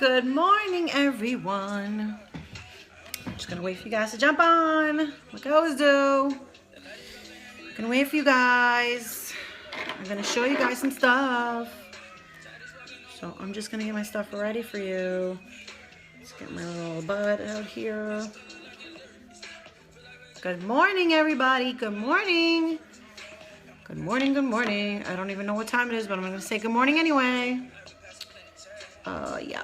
Good morning, everyone. I'm just gonna wait for you guys to jump on, like I always do. Gonna wait for you guys. I'm gonna show you guys some stuff. So I'm just gonna get my stuff ready for you. Let's get my little bud out here. Good morning, everybody. Good morning. Good morning, good morning. I don't even know what time it is, but I'm gonna say good morning anyway. Yeah.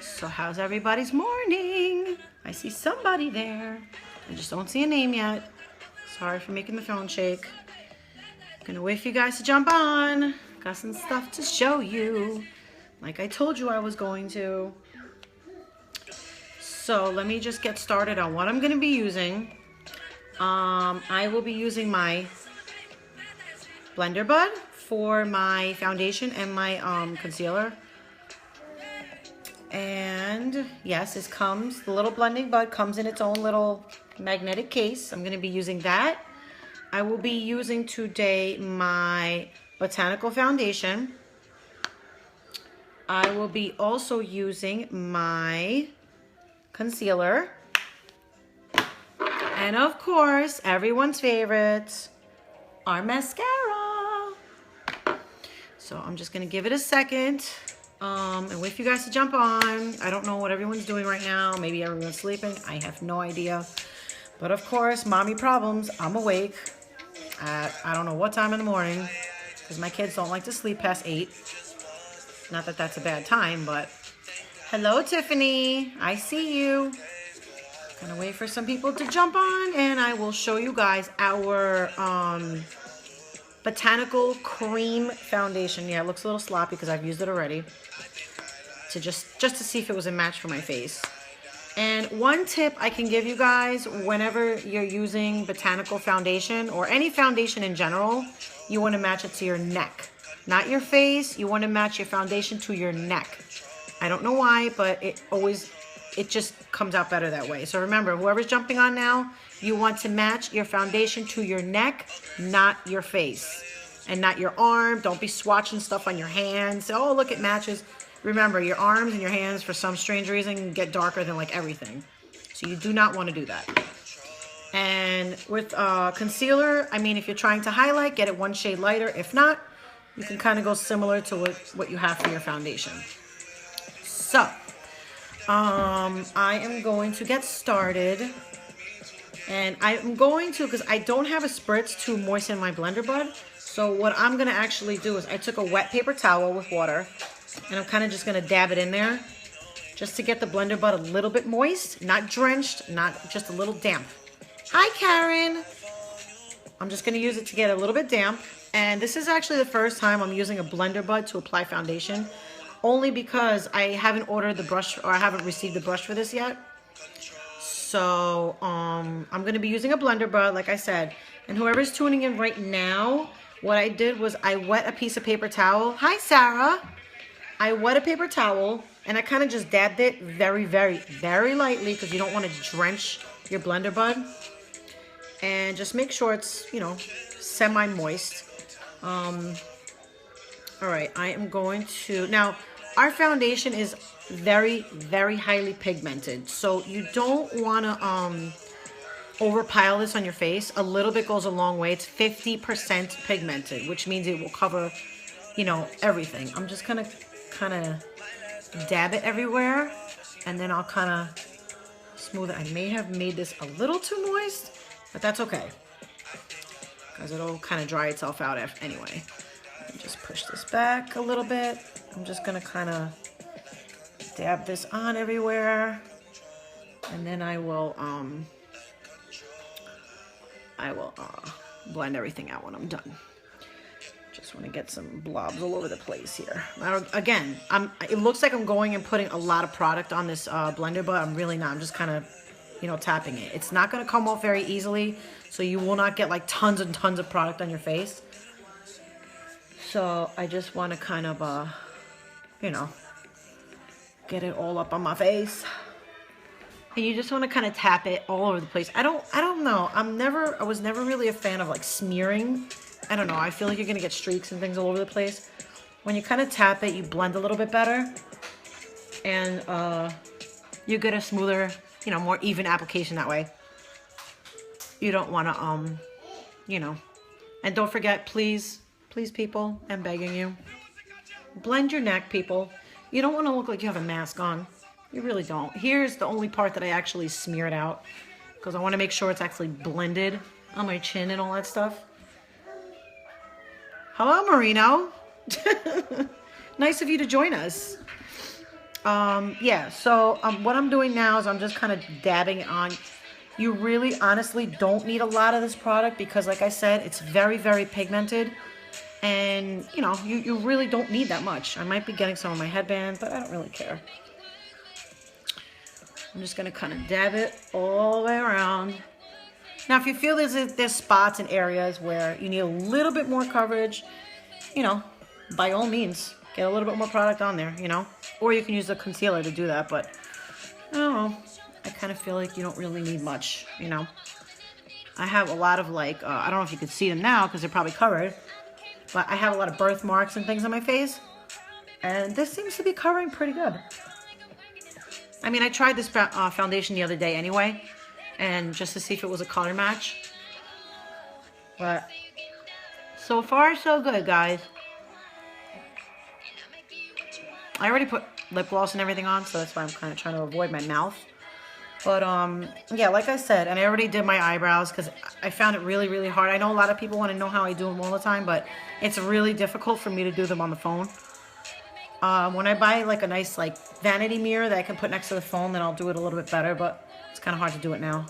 So how's everybody's morning? I see somebody there. I just don't see a name yet. Sorry for making the phone shake. Gonna wait for you guys to jump on. Got some stuff to show you, like I told you I was going to. So let me just get started on what I'm gonna be using. I will be using my blender bud for my foundation and my concealer. And yes, the little blending bud comes in its own little magnetic case. I'm going to be using that. I will be using today my Botanical foundation. I will be also using my concealer. And of course, everyone's favorite, our mascara. So I'm just going to give it a second. And wait for you guys to jump on. I don't know what everyone's doing right now. Maybe everyone's sleeping. I have no idea. But of course, mommy problems. I'm awake at I don't know what time in the morning because my kids don't like to sleep past 8. Not that that's a bad time, but hello, Tiffany. I see you. Gonna wait for some people to jump on, and I will show you guys our Botanical cream foundation. Yeah, it looks a little sloppy because I've used it already. To just to see if it was a match for my face. And one tip I can give you guys, whenever you're using Botanical foundation or any foundation in general, you want to match it to your neck, not your face. You want to match your foundation to your neck. I don't know why, but it just comes out better that way. So remember, whoever's jumping on now, you want to match your foundation to your neck, not your face, and not your arm. Don't be swatching stuff on your hands. Oh, look, it matches. Remember, your arms and your hands, for some strange reason, get darker than like everything. So you do not want to do that. And with concealer, I mean, if you're trying to highlight, get it one shade lighter. If not, you can kind of go similar to what you have for your foundation. So, I am going to get started. And I'm going to, because I don't have a spritz to moisten my blender bud. So what I'm going to actually do is I took a wet paper towel with water. And I'm kind of just going to dab it in there just to get the blender bud a little bit moist, not drenched, not just a little damp. Hi, Karen. I'm just going to use it to get a little bit damp. And this is actually the first time I'm using a blender bud to apply foundation, only because I haven't ordered the brush, or I haven't received the brush for this yet. So I'm going to be using a blender bud, like I said. And whoever's tuning in right now, what I did was I wet a piece of paper towel. Hi, Sarah. I wet a paper towel, and I kind of just dabbed it very, very, very lightly because you don't want to drench your blender bud. And just make sure it's, you know, semi-moist. All right, I am going to... Now, our foundation is very, very highly pigmented. So you don't want to overpile this on your face. A little bit goes a long way. It's 50% pigmented, which means it will cover, you know, everything. I'm just going to kind of dab it everywhere, and then I'll kind of smooth it. I may have made this a little too moist, but that's okay because it'll kind of dry itself out anyway. Let me just push this back a little bit. I'm just gonna kind of dab this on everywhere, and then I will blend everything out when I'm done. Just want to get some blobs all over the place here. Again, it looks like I'm going and putting a lot of product on this blender, but I'm really not. I'm just kind of, you know, tapping it. It's not going to come off very easily, so you will not get like tons and tons of product on your face. So I just want to kind of, you know, get it all up on my face. And you just want to kind of tap it all over the place. I don't know. I was never really a fan of like smearing. I don't know. I feel like you're going to get streaks and things all over the place. When you kind of tap it, you blend a little bit better. and you get a smoother, you know, more even application that way. You don't want to, you know, and don't forget, please, people, I'm begging you, blend your neck, people. You don't want to look like you have a mask on. You really don't. Here's the only part that I actually smeared out because I want to make sure it's actually blended on my chin and all that stuff. Hello, Marino. Nice of you to join us. Yeah, so what I'm doing now is I'm just kind of dabbing it on. You really, honestly don't need a lot of this product because, like I said, it's very, very pigmented. And, you know, you really don't need that much. I might be getting some on my headband, but I don't really care. I'm just going to kind of dab it all the way around. Now, if you feel there's spots and areas where you need a little bit more coverage, you know, by all means, get a little bit more product on there, you know. Or you can use the concealer to do that, but I don't know. I kind of feel like you don't really need much, you know. I have a lot of, like, I don't know if you can see them now because they're probably covered, but I have a lot of birthmarks and things on my face, and this seems to be covering pretty good. I mean, I tried this foundation the other day anyway, and just to see if it was a color match, but so far so good, guys. I already put lip gloss and everything on, so that's why I'm kind of trying to avoid my mouth. But, yeah, like I said, and I already did my eyebrows because I found it really, really hard. I know a lot of people want to know how I do them all the time, but it's really difficult for me to do them on the phone. When I buy, like, a nice, like, vanity mirror that I can put next to the phone, then I'll do it a little bit better, but it's kind of hard to do it now.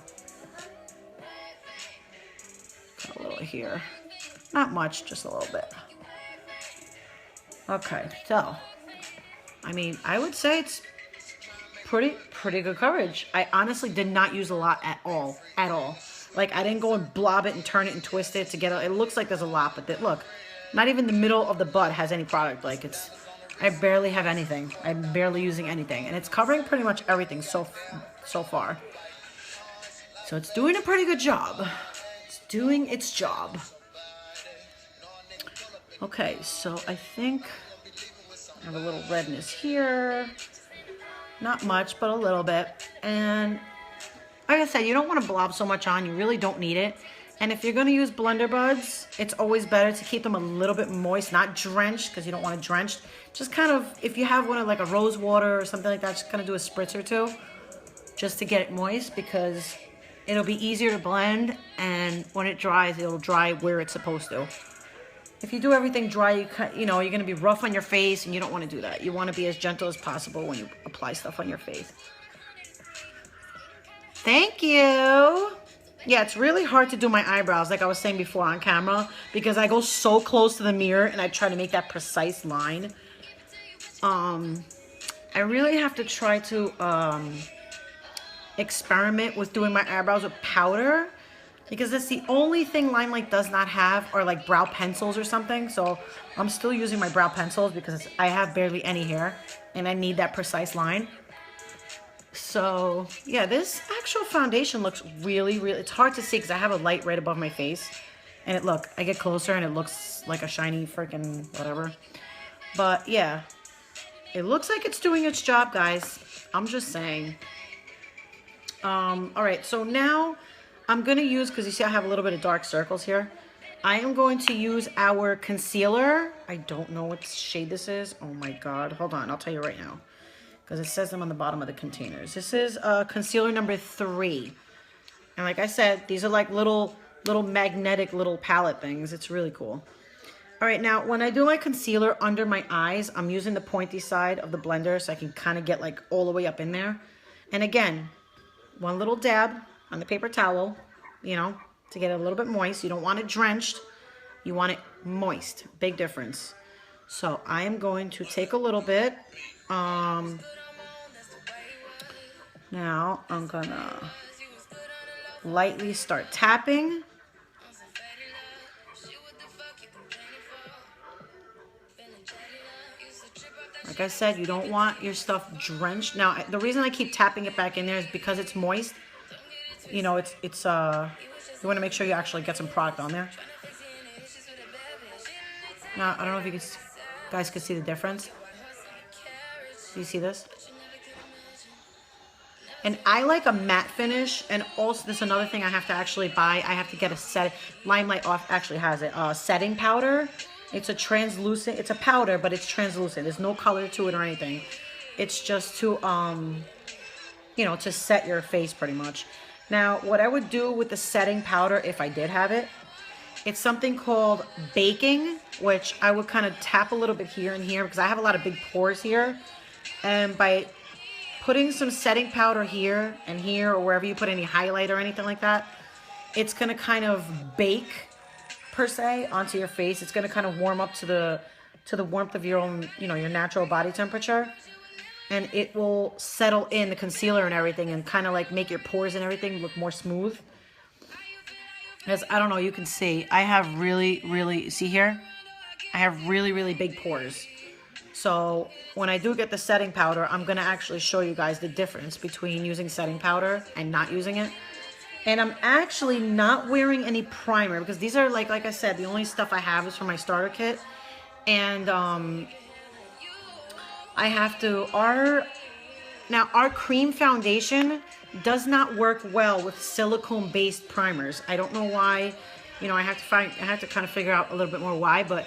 Got a little here. Not much, just a little bit. Okay, so, I mean, I would say it's pretty good coverage. I honestly did not use a lot at all. Like, I didn't go and blob it and turn it and twist it to get it. It looks like there's a lot, but look, not even the middle of the butt has any product. Like, I barely have anything. I'm barely using anything, and it's covering pretty much everything so far. So it's doing a pretty good job. It's doing its job. Okay, so I think I have a little redness here. Not much, but a little bit. And like I said, you don't want to blob so much on. You really don't need it. And if you're going to use blender buds, it's always better to keep them a little bit moist, not drenched, because you don't want it drenched. Just kind of, if you have one of like a rose water or something like that, just kind of do a spritz or two just to get it moist, because it'll be easier to blend, and when it dries, it'll dry where it's supposed to. If you do everything dry, you know, you're going to be rough on your face, and you don't want to do that. You want to be as gentle as possible when you apply stuff on your face. Thank you. Yeah, it's really hard to do my eyebrows, like I was saying before on camera, because I go so close to the mirror, and I try to make that precise line. I really have to try to experiment with doing my eyebrows with powder, because that's the only thing Limelight does not have, are like brow pencils or something. So I'm still using my brow pencils because I have barely any hair and I need that precise line. So yeah, this actual foundation looks really, it's hard to see because I have a light right above my face. And look, I get closer and it looks like a shiny freaking whatever. But yeah, it looks like it's doing its job, guys. I'm just saying. All right, so now I'm going to use, because you see I have a little bit of dark circles here, I am going to use our concealer. I don't know what shade this is. Oh my god. Hold on, I'll tell you right now, because it says them on the bottom of the containers. This is concealer number 3. And like I said, these are like little magnetic little palette things. It's really cool. All right, now when I do my concealer under my eyes, I'm using the pointy side of the blender so I can kind of get like all the way up in there. And again, one little dab on the paper towel, you know, to get it a little bit moist. You don't want it drenched. You want it moist. Big difference. So I am going to take a little bit. Now I'm gonna lightly start tapping. Like I said, you don't want your stuff drenched. Now, the reason I keep tapping it back in there is because it's moist. You know, you want to make sure you actually get some product on there. Now, I don't know if you guys can see the difference. Do you see this? And I like a matte finish. And also, this is another thing I have to actually buy. I have to get a set. Limelight off actually has it. Setting powder. It's a translucent. It's a powder, but it's translucent. There's no color to it or anything. It's just to you know, to set your face pretty much. Now, what I would do with the setting powder, if I did have it, it's something called baking, which I would kind of tap a little bit here and here because I have a lot of big pores here. And by putting some setting powder here and here, or wherever you put any highlight or anything like that, it's going to kind of bake, per se, onto your face. It's going to kind of warm up to the warmth of your own, you know, your natural body temperature. And it will settle in the concealer and everything and kind of like make your pores and everything look more smooth. As I don't know, you can see, I have really, see here? I have really big pores. So when I do get the setting powder, I'm going to actually show you guys the difference between using setting powder and not using it. And I'm actually not wearing any primer because these are like I said, the only stuff I have is from my starter kit. And I have to, our cream foundation does not work well with silicone based primers. I don't know why, you know, I have to kind of figure out a little bit more why, but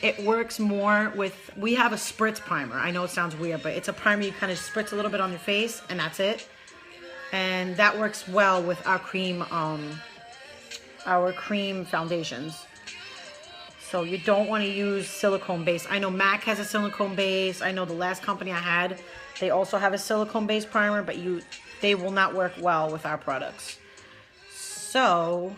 it works more with, we have a spritz primer. I know it sounds weird, but it's a primer you kind of spritz a little bit on your face and that's it. And that works well with our cream foundations. So you don't want to use silicone base. I know MAC has a silicone base. I know the last company I had, they also have a silicone based primer, but they will not work well with our products. So,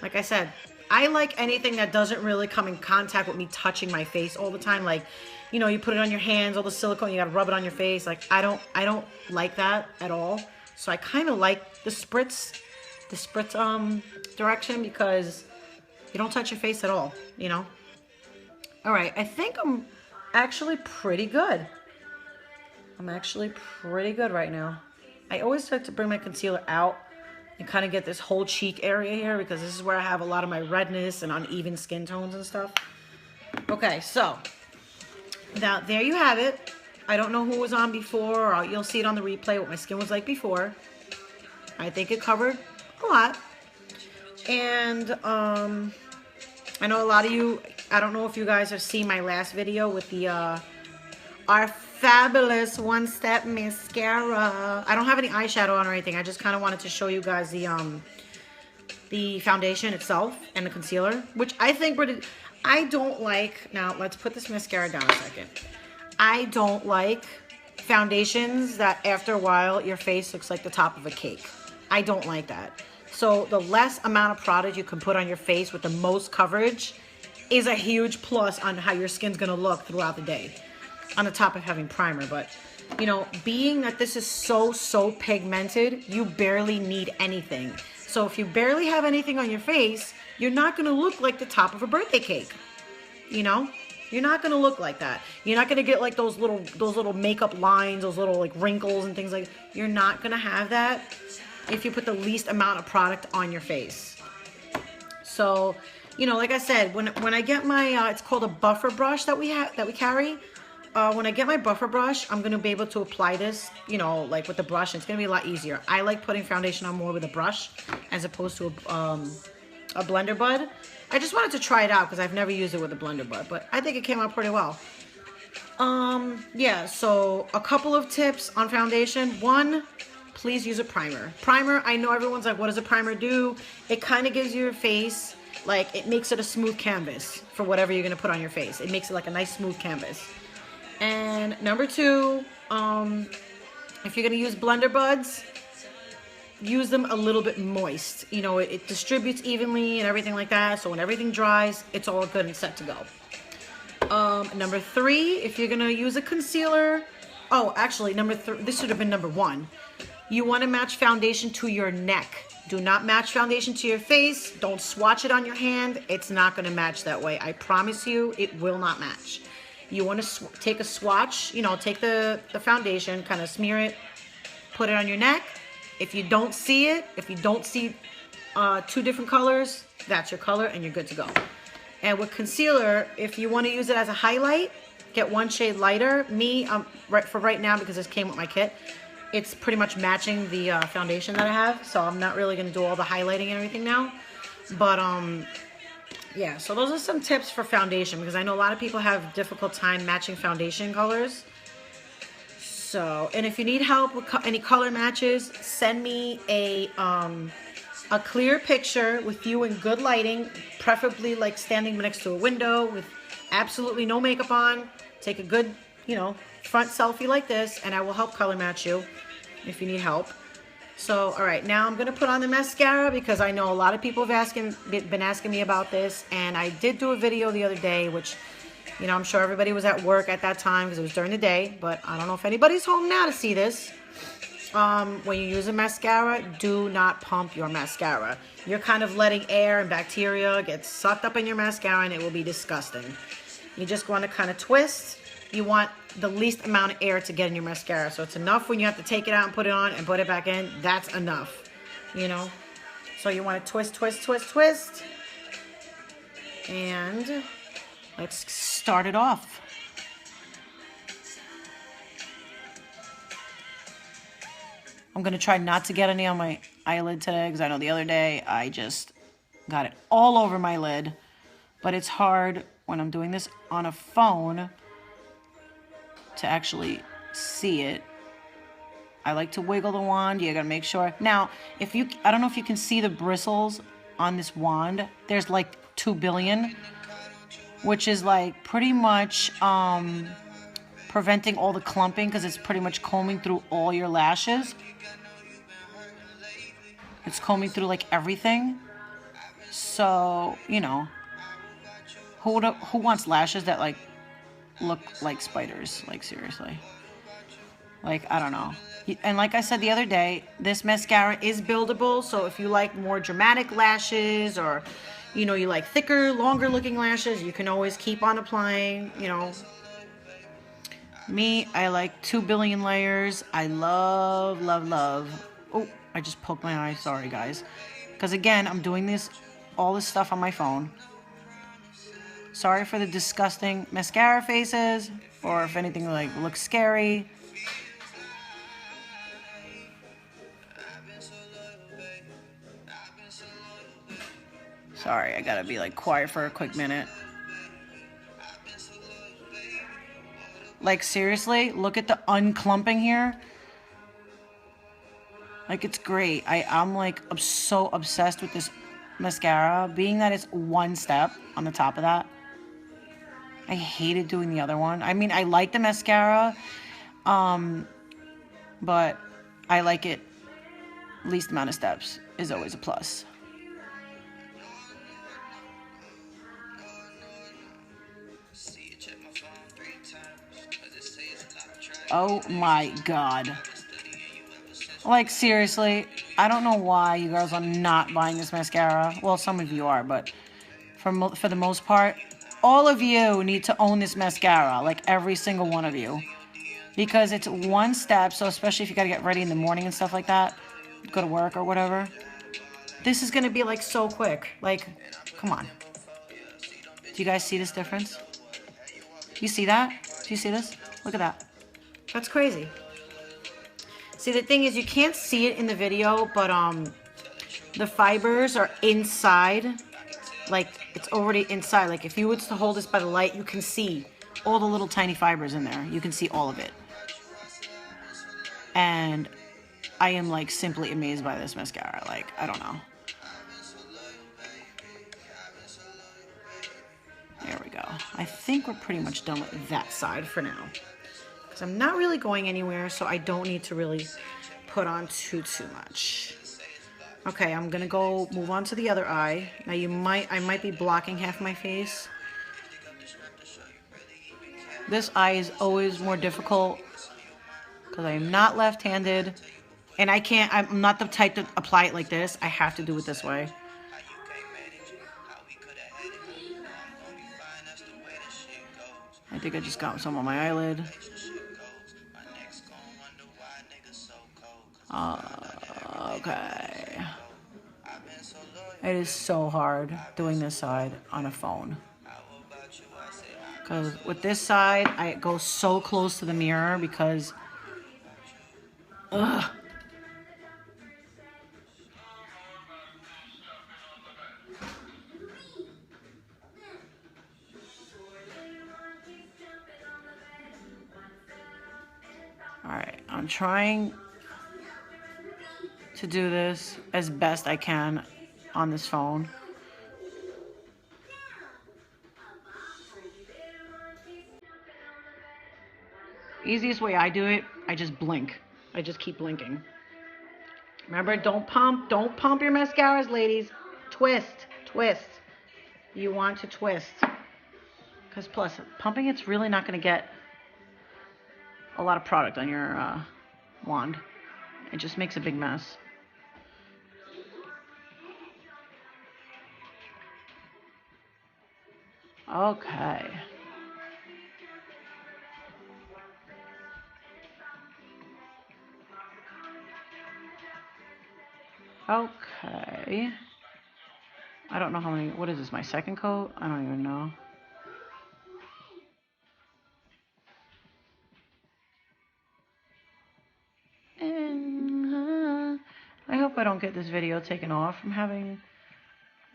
like I said, I like anything that doesn't really come in contact with me touching my face all the time. Like, you know, you put it on your hands, all the silicone, you gotta rub it on your face. Like, I don't like that at all. So I kind of like the spritz direction because you don't touch your face at all, you know? All right, I think I'm actually pretty good. I'm actually pretty good right now. I always like to bring my concealer out and kind of get this whole cheek area here because this is where I have a lot of my redness and uneven skin tones and stuff. Okay, so now there you have it. I don't know who was on before, or you'll see it on the replay what my skin was like before. I think it covered a lot. And I know a lot of you, I don't know if you guys have seen my last video with the our fabulous One Step Mascara. I don't have any eyeshadow on or anything. I just kind of wanted to show you guys the foundation itself and the concealer, which I think I don't like. Now, let's put this mascara down a second. I don't like foundations that after a while your face looks like the top of a cake. I don't like that. So the less amount of product you can put on your face with the most coverage is a huge plus on how your skin's gonna look throughout the day, on the top of having primer. But, you know, being that this is so pigmented, you barely need anything. So if you barely have anything on your face, you're not gonna look like the top of a birthday cake, you know? You're not gonna look like that. You're not gonna get like those little makeup lines, those little like wrinkles and things like that. You're not gonna have that if you put the least amount of product on your face. So, you know, like I said, when I get my it's called a buffer brush that we carry. When I get my buffer brush, I'm gonna be able to apply this, you know, like with the brush. It's gonna be a lot easier. I like putting foundation on more with a brush as opposed to a blender bud. I just wanted to try it out because I've never used it with a blender bud, but I think it came out pretty well. Yeah, so a couple of tips on foundation. One, please use a primer. Primer, I know everyone's like, what does a primer do? It kind of gives your face, like, it makes it a smooth canvas for whatever you're gonna put on your face. It makes it like a nice smooth canvas. And number two, if you're gonna use blender buds, use them a little bit moist. You know, it distributes evenly and everything like that. So when everything dries, it's all good and set to go. Number three, if you're gonna use a concealer, oh, actually, this should have been number one. You want to match foundation to your neck. Do not match foundation to your face. Don't swatch it on your hand. It's not going to match that way. I promise you, it will not match. You want to take a swatch, you know, take the foundation, kind of smear it, put it on your neck. If you don't see it, if you don't see two different colors, that's your color and you're good to go. And with concealer, if you want to use it as a highlight, get one shade lighter. Me, for right now, because this came with my kit, it's pretty much matching the foundation that I have. So I'm not really going to do all the highlighting and everything now. But, yeah, so those are some tips for foundation, because I know a lot of people have difficult time matching foundation colors. So, and if you need help with any color matches, send me a clear picture with you in good lighting, preferably like standing next to a window with absolutely no makeup on. Take a good, you know, front selfie like this, and I will help color match you if you need help. So, all right, now I'm going to put on the mascara, because I know a lot of people have been asking me about this, and I did do a video the other day, which, you know, I'm sure everybody was at work at that time because it was during the day, but I don't know if anybody's home now to see this. When you use a mascara, do not pump your mascara. You're kind of letting air and bacteria get sucked up in your mascara, and it will be disgusting. You just want to kind of twist. You want the least amount of air to get in your mascara. So it's enough when you have to take it out and put it on and put it back in. That's enough, you know. So you want to twist, twist, twist, twist. And let's start it off. I'm going to try not to get any on my eyelid today, because I know the other day I just got it all over my lid. But it's hard when I'm doing this on a phone to actually see it. I like to wiggle the wand. You gotta make sure. Now, I don't know if you can see the bristles on this wand. There's like 2 billion, which is like pretty much preventing all the clumping, because it's pretty much combing through all your lashes. It's combing through like everything. So, you know, who wants lashes that like look like spiders? Like, seriously. Like, I don't know. And like I said the other day, this mascara is buildable. So if you like more dramatic lashes, or, you know, you like thicker, longer looking lashes, you can always keep on applying, you know. Me, I like 2 billion layers. I love, love, love. Oh, I just poked my eye. Sorry, guys. Because again, I'm doing all this stuff on my phone. Sorry for the disgusting mascara faces, or if anything like looks scary. Sorry, I gotta be like quiet for a quick minute. Like, seriously, look at the unclumping here. Like, it's great. I'm like so obsessed with this mascara, being that it's one step on the top of that. I hated doing the other one. I mean, I like the mascara, but I like it. Least amount of steps is always a plus. Oh my God. Like, seriously, I don't know why you girls are not buying this mascara. Well, some of you are, but for the most part, all of you need to own this mascara, like every single one of you, because it's one step. So especially if you got to get ready in the morning and stuff like that, go to work or whatever, this is going to be like so quick. Like, come on. Do you guys see this difference? You see that? Do you see this? Look at that. That's crazy. See, the thing is, you can't see it in the video, but the fibers are inside. Like, it's already inside. Like, if you were to hold this by the light, you can see all the little tiny fibers in there. You can see all of it. And I am, like, simply amazed by this mascara. Like, I don't know. There we go. I think we're pretty much done with that side for now. Because I'm not really going anywhere, so I don't need to really put on too much. Okay, I'm gonna go move on to the other eye. Now I might be blocking half my face. This eye is always more difficult because I am not left-handed, and I'm not the type to apply it like this. I have to do it this way. I think I just got some on my eyelid. Okay. It is so hard doing this side on a phone. Because with this side, I go so close to the mirror because Ugh. All right, I'm trying to do this as best I can on this phone. Easiest way I do it, I just blink. I just keep blinking. Remember, don't pump your mascaras, ladies. Twist, twist. You want to twist. Because plus, pumping it's really not going to get a lot of product on your wand. It just makes a big mess. Okay. Okay. I don't know how many, what is this, my second coat? I don't even know. And I hope I don't get this video taken off from having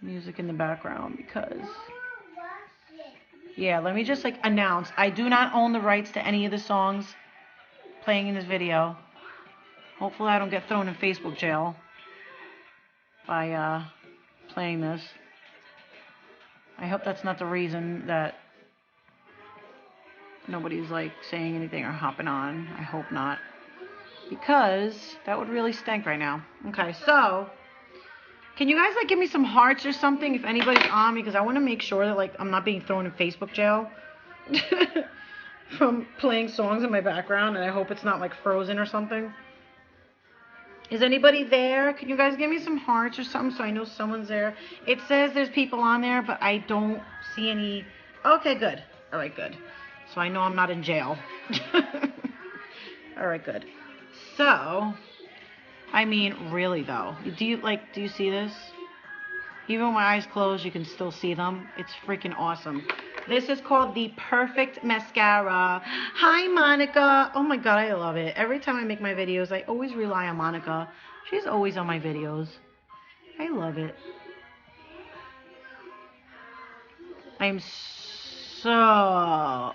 music in the background because... Yeah, let me just like announce, I do not own the rights to any of the songs playing in this video. Hopefully I don't get thrown in Facebook jail by playing this. I hope that's not the reason that nobody's like saying anything or hopping on. I hope not. Because that would really stink right now. Okay, so can you guys like give me some hearts or something if anybody's on me? Because I want to make sure that like I'm not being thrown in Facebook jail from playing songs in my background, and I hope it's not like frozen or something. Is anybody there? Can you guys give me some hearts or something so I know someone's there? It says there's people on there, but I don't see any. Okay, good. All right, good. So I know I'm not in jail. All right, good. So, I mean, really though, do you see this? Even with my eyes closed, you can still see them. It's freaking awesome. This is called the Perfect Mascara. Hi, Monica. Oh my God, I love it. Every time I make my videos, I always rely on Monica. She's always on my videos. I love it. I'm so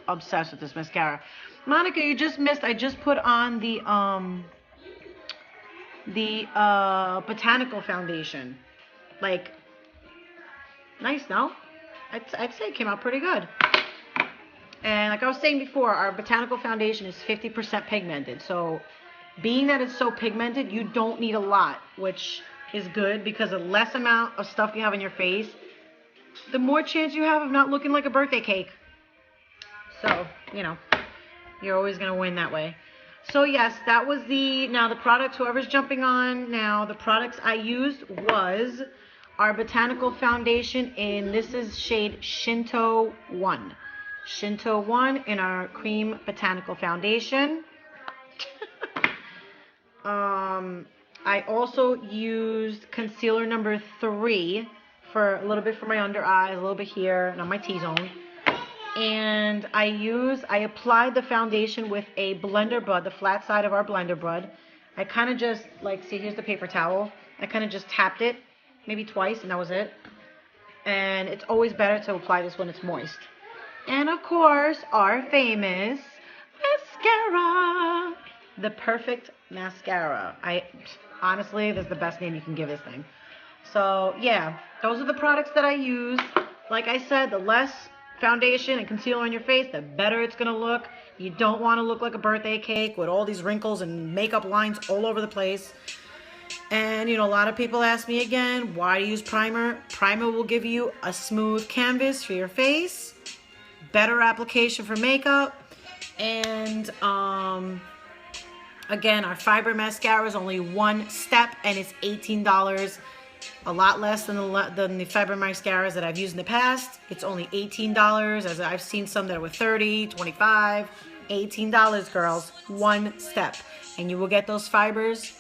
obsessed with this mascara. Monica, you just missed, I just put on the Botanical foundation. Like, nice, no? I'd say it came out pretty good. And like I was saying before, our Botanical foundation is 50% pigmented. So being that it's so pigmented, you don't need a lot, which is good because the less amount of stuff you have in your face, the more chance you have of not looking like a birthday cake. So, you know, you're always going to win that way. So yes, that was the products, whoever's jumping on now, the products I used was our Botanical foundation in, this is shade Shinto 1. Shinto 1 in our cream Botanical foundation. I also used concealer number 3 for a little bit for my under eyes, a little bit here, and on my T-zone. And I applied the foundation with a blender bud, the flat side of our blender bud. I kind of just, like, see, here's the paper towel. I kind of just tapped it, maybe twice, and that was it. And it's always better to apply this when it's moist. And, of course, our famous mascara. The Perfect Mascara. Honestly, that's the best name you can give this thing. So, yeah, those are the products that I use. Like I said, the less foundation and concealer on your face, the better it's going to look. You don't want to look like a birthday cake with all these wrinkles and makeup lines all over the place. And, you know, a lot of people ask me again, why do you use primer? Primer will give you a smooth canvas for your face, better application for makeup, and, again, our fiber mascara is only one step, and it's $18. A lot less than the fiber mascaras that I've used in the past. It's only $18, as I've seen some that were $30, $25, $18, girls. One step. And you will get those fibers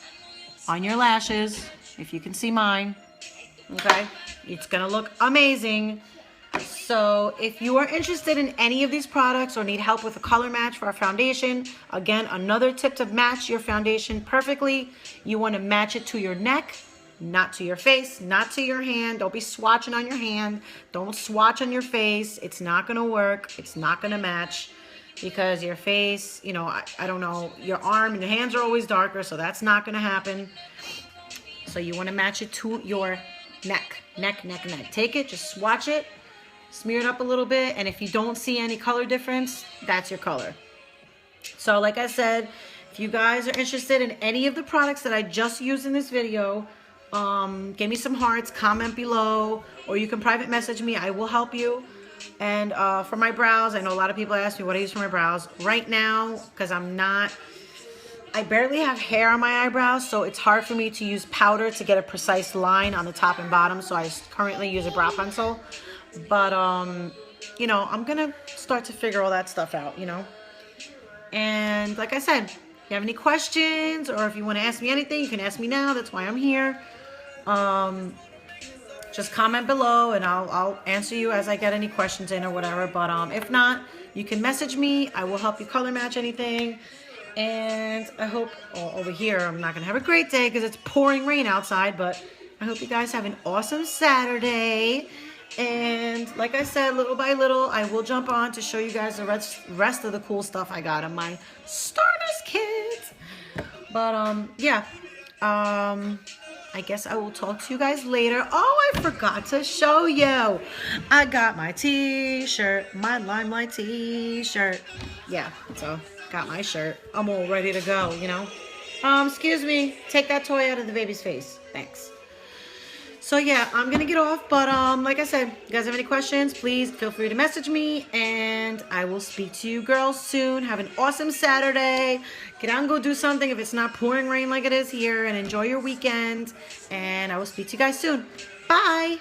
on your lashes, if you can see mine. Okay? It's going to look amazing. So if you are interested in any of these products or need help with a color match for our foundation, again, another tip to match your foundation perfectly, you want to match it to your neck, not to your face, not to your hand. Don't be swatching on your hand. Don't swatch on your face. It's not going to work. It's not going to match because your face, you know, I don't know, your arm and your hands are always darker, so that's not going to happen. So you want to match it to your neck. Neck. Take it, just swatch it. Smear it up a little bit, and if you don't see any color difference, that's your color. So like I said, if you guys are interested in any of the products that I just used in this video, give me some hearts, comment below, or you can private message me. I will help you. And for my brows, I know a lot of people ask me what I use for my brows. Right now, because I barely have hair on my eyebrows, so it's hard for me to use powder to get a precise line on the top and bottom, so I currently use a brow pencil. But, you know, I'm going to start to figure all that stuff out, you know. And like I said, if you have any questions or if you want to ask me anything, you can ask me now. That's why I'm here. Just comment below and I'll answer you as I get any questions in or whatever. But if not, you can message me. I will help you color match anything. And I hope, over here, I'm not going to have a great day because it's pouring rain outside. But I hope you guys have an awesome Saturday. And like I said, little by little, I will jump on to show you guys the rest of the cool stuff I got on my Stardust kit. But, yeah. I guess I will talk to you guys later. Oh, I forgot to show you. I got my t-shirt, my Limelight t-shirt. Yeah, so got my shirt. I'm all ready to go, you know. Excuse me. Take that toy out of the baby's face. Thanks. So yeah, I'm gonna get off, but like I said, you guys have any questions, please feel free to message me, and I will speak to you girls soon. Have an awesome Saturday. Get out and go do something if it's not pouring rain like it is here, and enjoy your weekend, and I will speak to you guys soon. Bye!